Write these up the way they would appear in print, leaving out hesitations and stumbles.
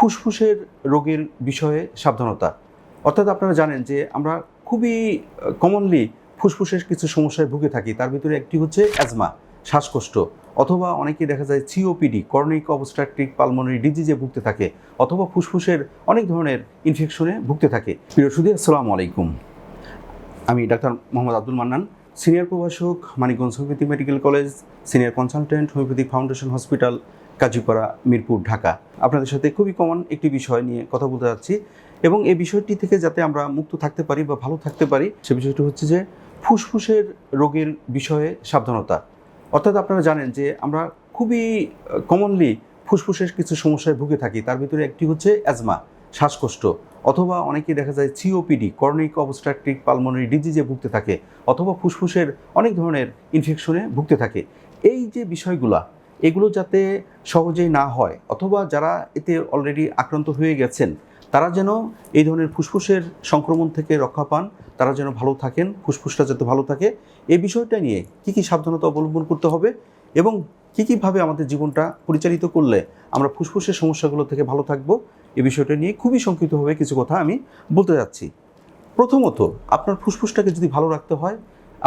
ফুসফুসের রোগের বিষয়ে সাবধানতা। অর্থাৎ আপনারা জানেন যে আমরা খুবই কমনলি ফুসফুসের কিছু সমস্যায় ভুগে থাকি। তার ভিতরে একটি হচ্ছে অ্যাজমা, শ্বাসকষ্ট, অথবা অনেকেই দেখা যায় সিওপিডি, করনিক অবস্ট্রাকটিভ পালমোনারি ডিজিজে ভুগতে থাকে, অথবা ফুসফুসের অনেক ধরনের ইনফেকশনে ভুগতে থাকে। প্রিয় সুধী, আসসালামু আলাইকুম। আমি ডাক্তার মোহাম্মদ আব্দুল মান্নান, সিনিয়র প্রভাষক, Manikganj homeopathic medical college, senior consultant, homeopathic foundation hospital, Kazipara, Mirpur, Dhaka. আপনাদের সাথে খুবই কমন একটি বিষয় নিয়ে কথা বলতে যাচ্ছি, এবং এই বিষয়টি থেকে যাতে আমরা মুক্ত থাকতে পারি বা ভালো থাকতে পারি, সে বিষয়টি হচ্ছে যে ফুসফুসের রোগের বিষয়ে সাবধানতা। অর্থাৎ আপনারা জানেন যে আমরা খুবই কমনলি ফুসফুসের কিছু সমস্যায় ভুগে থাকি। তার ভিতরে একটি হচ্ছে অ্যাজমা, শ্বাসকষ্ট, অথবা অনেকেই দেখা যায় সিওপিডি, করনিক অবস্ট্রাকটিভ পালমোনারি ডিজিজে ভুগতে থাকে, অথবা ফুসফুসের অনেক ধরনের ইনফেকশনে ভুগতে থাকে। এই যে বিষয়গুলা, এগুলো যাতে সহজেই না হয়, অথবা যারা এতে অলরেডি আক্রান্ত হয়ে গেছেন তারা যেন এই ধরনের ফুসফুসের সংক্রমণ থেকে রক্ষা পান, তারা যেন ভালো থাকেন, ফুসফুসটা যাতে ভালো থাকে, এই বিষয়টা নিয়ে কী কী সাবধানতা অবলম্বন করতে হবে এবং কীভাবে আমাদের জীবনটা পরিচালিত করলে আমরা ফুসফুসের সমস্যাগুলো থেকে ভালো থাকবো, এই বিষয়টা নিয়ে খুবই সংক্ষিপ্তভাবে কিছু কথা আমি বলতে যাচ্ছি। প্রথমত, আপনার ফুসফুসটাকে যদি ভালো রাখতে হয়,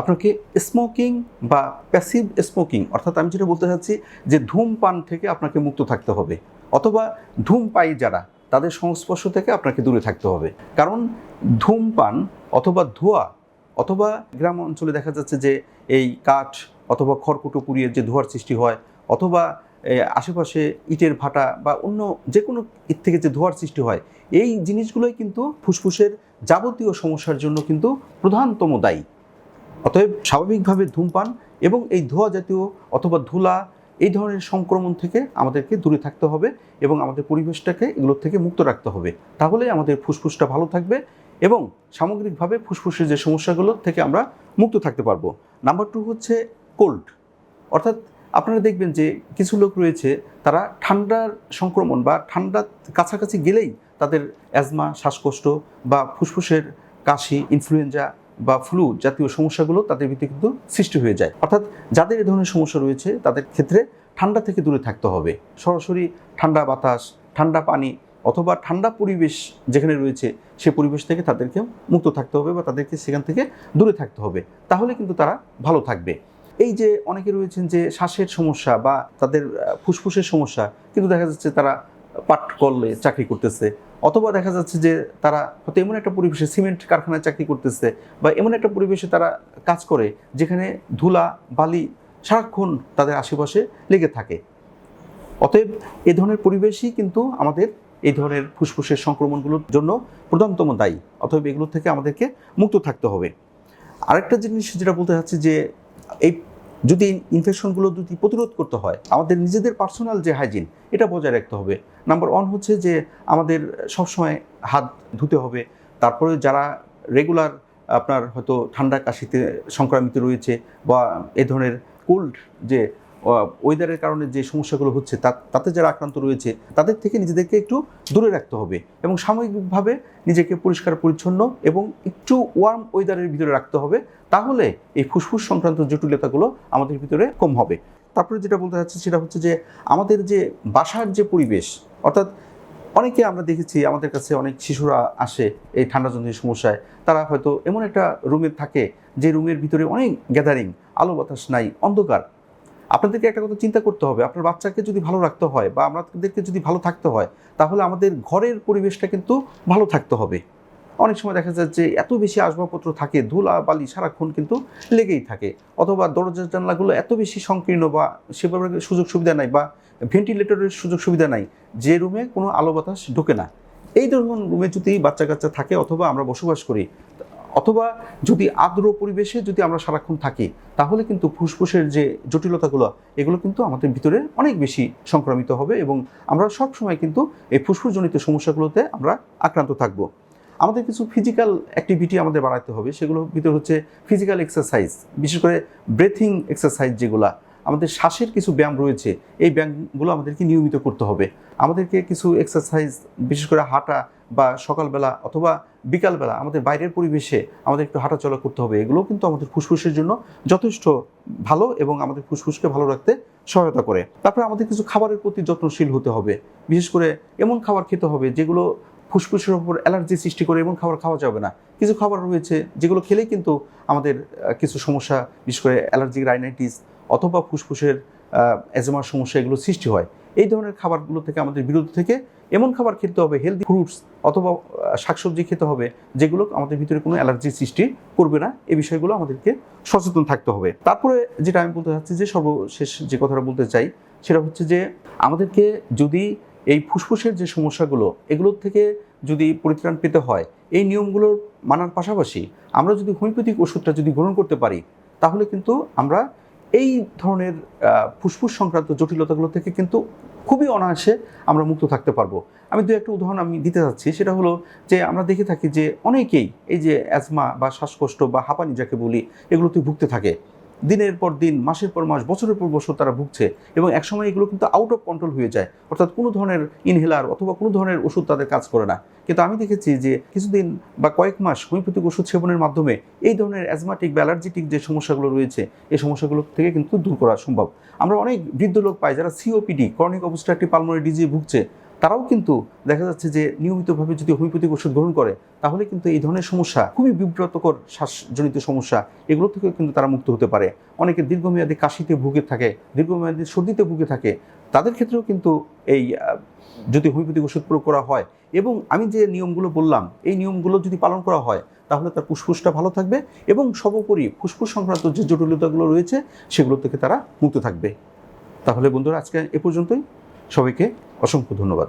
আপনাকে স্মোকিং বা প্যাসিভ স্মোকিং, অর্থাৎ আমি যেটা বলতে চাচ্ছি যে ধূমপান থেকে আপনাকে মুক্ত থাকতে হবে, অথবা ধূমপায়ী যারা তাদের সংস্পর্শ থেকে আপনাকে দূরে থাকতে হবে। কারণ ধূমপান অথবা ধোঁয়া, অথবা গ্রাম অঞ্চলে দেখা যাচ্ছে যে এই কাঠ অথবা খড়কুটো পুড়িয়ে যে ধোঁয়ার সৃষ্টি হয়, অথবা আশেপাশে ইটের ভাটা বা অন্য যে কোনো ইট থেকে যে ধোঁয়ার সৃষ্টি হয়, এই জিনিসগুলোই কিন্তু ফুসফুসের যাবতীয় সমস্যার জন্য কিন্তু প্রধানতম দায়ী। অতএব স্বাভাবিকভাবে ধূমপান এবং এই ধোঁয়া জাতীয় অথবা ধুলা, এই ধরনের সংক্রমণ থেকে আমাদেরকে দূরে থাকতে হবে এবং আমাদের পরিবেশটাকে এগুলোর থেকে মুক্ত রাখতে হবে। তাহলে আমাদের ফুসফুসটা ভালো থাকবে এবং সামগ্রিকভাবে ফুসফুসের যে সমস্যাগুলো থেকে আমরা মুক্ত থাকতে পারবো। নাম্বার 2 হচ্ছে কোল্ড। অর্থাৎ আপনারা দেখবেন যে কিছু লোক রয়েছে, তারা ঠান্ডার সংক্রমণ বা ঠান্ডার কাছাকাছি গেলেই তাদের অ্যাজমা, শ্বাসকষ্ট বা ফুসফুসের কাশি, ইনফ্লুয়েঞ্জা বা ফ্লু জাতীয় সমস্যাগুলো তাদের ভিতরে কিন্তু সৃষ্টি হয়ে যায়। অর্থাৎ যাদের এই ধরনের সমস্যা রয়েছে তাদের ক্ষেত্রে ঠান্ডা থেকে দূরে থাকতে হবে। সরাসরি ঠান্ডা বাতাস, ঠান্ডা পানি অথবা ঠান্ডা পরিবেশ যেখানে রয়েছে সে পরিবেশ থেকে তাদেরকে মুক্ত থাকতে হবে বা তাদেরকে সেখান থেকে দূরে থাকতে হবে। তাহলে কিন্তু তারা ভালো থাকবে। এই যে অনেকে রয়েছেন যে শ্বাসের সমস্যা বা তাদের ফুসফুসের সমস্যা, কিন্তু দেখা যাচ্ছে তারা পাটকলে চাকরি করতেছে, অথবা দেখা যাচ্ছে যে তারা হয়তো এমন একটা পরিবেশে সিমেন্ট কারখানায় চাকরি করতেছে বা এমন একটা পরিবেশে তারা কাজ করে যেখানে ধুলা বালি সারাক্ষণ তাদের আশেপাশে লেগে থাকে। অতএব এ ধরনের পরিবেশই কিন্তু আমাদের এই ধরনের ফুসফুসের সংক্রমণগুলোর জন্য প্রধানতম দায়ী। অতএব এগুলো থেকে আমাদেরকে মুক্ত থাকতে হবে। আরেকটা জিনিস যেটা বলতে চাচ্ছি যে এই যদি ইনফেকশনগুলো যদি প্রতিরোধ করতে হয়, আমাদের নিজেদের পার্সোনাল যে হাইজিন, এটা বজায় রাখতে হবে। নাম্বার 1 হচ্ছে যে আমাদের সবসময় হাত ধুতে হবে। তারপরে যারা রেগুলার আপনার হয়তো ঠান্ডা কাশিতে সংক্রামিত রয়েছে বা এ ধরনের কোল্ড যে ওয়েদারের কারণে যে সমস্যাগুলো হচ্ছে তাতে যারা আক্রান্ত রয়েছে তাদের থেকে নিজেদেরকে একটু দূরে রাখতে হবে এবং সাময়িকভাবে নিজেকে পরিষ্কার পরিচ্ছন্ন এবং একটু ওয়ার্ম ওয়েদারের ভিতরে রাখতে হবে। তাহলে এই ফুসফুস সংক্রান্ত জটিলতাগুলো আমাদের ভিতরে কম হবে। তারপরে যেটা বলতে চাচ্ছি সেটা হচ্ছে যে আমাদের যে বাসার যে পরিবেশ, অর্থাৎ অনেকে আমরা দেখেছি আমাদের কাছে অনেক শিশুরা আসে এই ঠান্ডাজনিত সমস্যায়, তারা হয়তো এমন একটা রুমে থাকে যে রুমের ভিতরে অনেক গ্যাদারিং, আলো বাতাস নাই, অন্ধকার। আপনাদেরকে একটা কথা চিন্তা করতে হবে, আপনার বাচ্চাকে যদি ভালো রাখতে হয় বা আমাদেরকে যদি ভালো থাকতে হয়, তাহলে আমাদের ঘরের পরিবেশটা কিন্তু ভালো থাকতে হবে। অনেক সময় দেখা যায় যে এত বেশি আসবাবপত্র থাকে, ধুলা বালি সারাক্ষণ কিন্তু লেগেই থাকে, অথবা দরজা জানলাগুলো এত বেশি সংকীর্ণ বা সেভাবে সুযোগ সুবিধা নাই বা ভেন্টিলেটরের সুযোগ সুবিধা নাই, যে রুমে কোনো আলো বাতাস ঢোকে না। এই ধরনের রুমে যদি বাচ্চা কাচ্চা থাকে অথবা আমরা বসবাস করি, অথবা যদি আর্দ্র পরিবেশে যদি আমরা সারাক্ষণ থাকি, তাহলে কিন্তু ফুসফুসের যে জটিলতাগুলো এগুলো কিন্তু আমাদের ভিতরে অনেক বেশি সংক্রামিত হবে এবং আমরা সব সময় কিন্তু এই ফুসফুসজনিত সমস্যাগুলোতে আমরা আক্রান্ত থাকব। আমাদের কিছু ফিজিক্যাল অ্যাক্টিভিটি আমাদের বাড়াতে হবে। সেগুলোর ভিতরে হচ্ছে ফিজিক্যাল এক্সারসাইজ, বিশেষ করে ব্রেথিং এক্সারসাইজ, যেগুলা আমাদের শ্বাসের কিছু ব্যায়াম রয়েছে, এই ব্যায়ামগুলো আমাদেরকে নিয়মিত করতে হবে। আমাদেরকে কিছু এক্সারসাইজ, বিশেষ করে হাঁটা বা সকালবেলা অথবা বিকালবেলা আমাদের বাইরের পরিবেশে আমাদের একটু হাঁটাচলা করতে হবে। এগুলোও কিন্তু আমাদের ফুসফুসের জন্য যথেষ্ট ভালো এবং আমাদের ফুসফুসকে ভালো রাখতে সহায়তা করে। তারপরে আমাদের কিছু খাবারের প্রতি যত্নশীল হতে হবে। বিশেষ করে এমন খাবার খেতে হবে যেগুলো ফুসফুসের ওপর অ্যালার্জি সৃষ্টি করে, এমন খাবার খাওয়া যাবে না। কিছু খাবার রয়েছে যেগুলো খেলেই কিন্তু আমাদের কিছু সমস্যা, বিশেষ করে অ্যালার্জিক রাইনাইটিস অথবা ফুসফুসের অ্যাজমার সমস্যা এগুলো সৃষ্টি হয়। এই ধরনের খাবারগুলো থেকে আমাদের বিরত থেকে এমন খাবার খেতে হবে, হেলদি ফ্রুটস অথবা শাকসবজি খেতে হবে যেগুলো আমাদের ভিতরে কোনো অ্যালার্জি সৃষ্টি করবে না। এই বিষয়গুলো আমাদেরকে সচেতন থাকতে হবে। তারপরে যেটা আমি বলতে চাচ্ছি, যে সর্বশেষ যে কথাটা বলতে চাই সেটা হচ্ছে যে আমাদেরকে যদি এই ফুসফুসের যে সমস্যাগুলো এগুলোর থেকে যদি পরিত্রাণ পেতে হয়, এই নিয়মগুলো মানার পাশাপাশি আমরা যদি হোমিওপ্যাথিক ওষুধটা যদি গ্রহণ করতে পারি, তাহলে কিন্তু আমরা এই ধরনের ফুসফুস সংক্রান্ত জটিলতাগুলো থেকে কিন্তু খুবই অনায়াসে আমরা মুক্ত থাকতে পারবো। আমি দু একটা উদাহরণ আমি দিতে চাচ্ছি। সেটা হলো যে আমরা দেখে থাকি যে অনেকেই এই যে অ্যাজমা বা শ্বাসকষ্ট বা হাঁপানি যাকে বলি, এগুলোতে ভুগতে থাকে। দিনের পর দিন, মাসের পর মাস, বছরের পর বছর তারা ভুগছে এবং একসময় এগুলো কিন্তু আউট অফ কন্ট্রোল হয়ে যায়, অর্থাৎ কোনো ধরনের ইনহেলার অথবা কোনো ধরনের ওষুধ তাদের কাজ করে না। কিন্তু আমি দেখেছি যে কিছুদিন বা কয়েক মাস হোমিওপ্যাথিক ওষুধ সেবনের মাধ্যমে এই ধরনের অ্যাজমাটিক বা অ্যালার্জিটিক যে সমস্যাগুলো রয়েছে এই সমস্যাগুলো থেকে কিন্তু দূর করা সম্ভব। আমরা অনেক বৃদ্ধ লোক পাই যারা সিওপিডি, ক্রনিক অবস্ট্রাকটিভ পালমোনারি ডিজিজে ভুগছে। তারাও কিন্তু দেখা যাচ্ছে যে নিয়মিতভাবে যদি হোমিওপ্যাথিক ওষুধ গ্রহণ করে তাহলে কিন্তু এই ধরনের সমস্যা, খুবই বিব্রতকর শ্বাসজনিত সমস্যা, এগুলো থেকে কিন্তু তারা মুক্ত হতে পারে। অনেকে দীর্ঘমেয়াদী কাশিতে ভুগে থাকে, দীর্ঘমেয়াদী সর্দিতে ভুগে থাকে, তাদের ক্ষেত্রেও কিন্তু এই যদি হোমিওপ্যাথিক ওষুধ প্রয়োগ করা হয় এবং আমি যে নিয়মগুলো বললাম এই নিয়মগুলো যদি পালন করা হয় তাহলে তার ফুসফুসটা ভালো থাকবে এবং সর্বোপরি ফুসফুস সংক্রান্ত যে জটিলতাগুলো রয়েছে সেগুলো থেকে তারা মুক্ত থাকবে। তাহলে বন্ধুরা, আজকে এ পর্যন্তই। সবাইকে অসংখ্য ধন্যবাদ।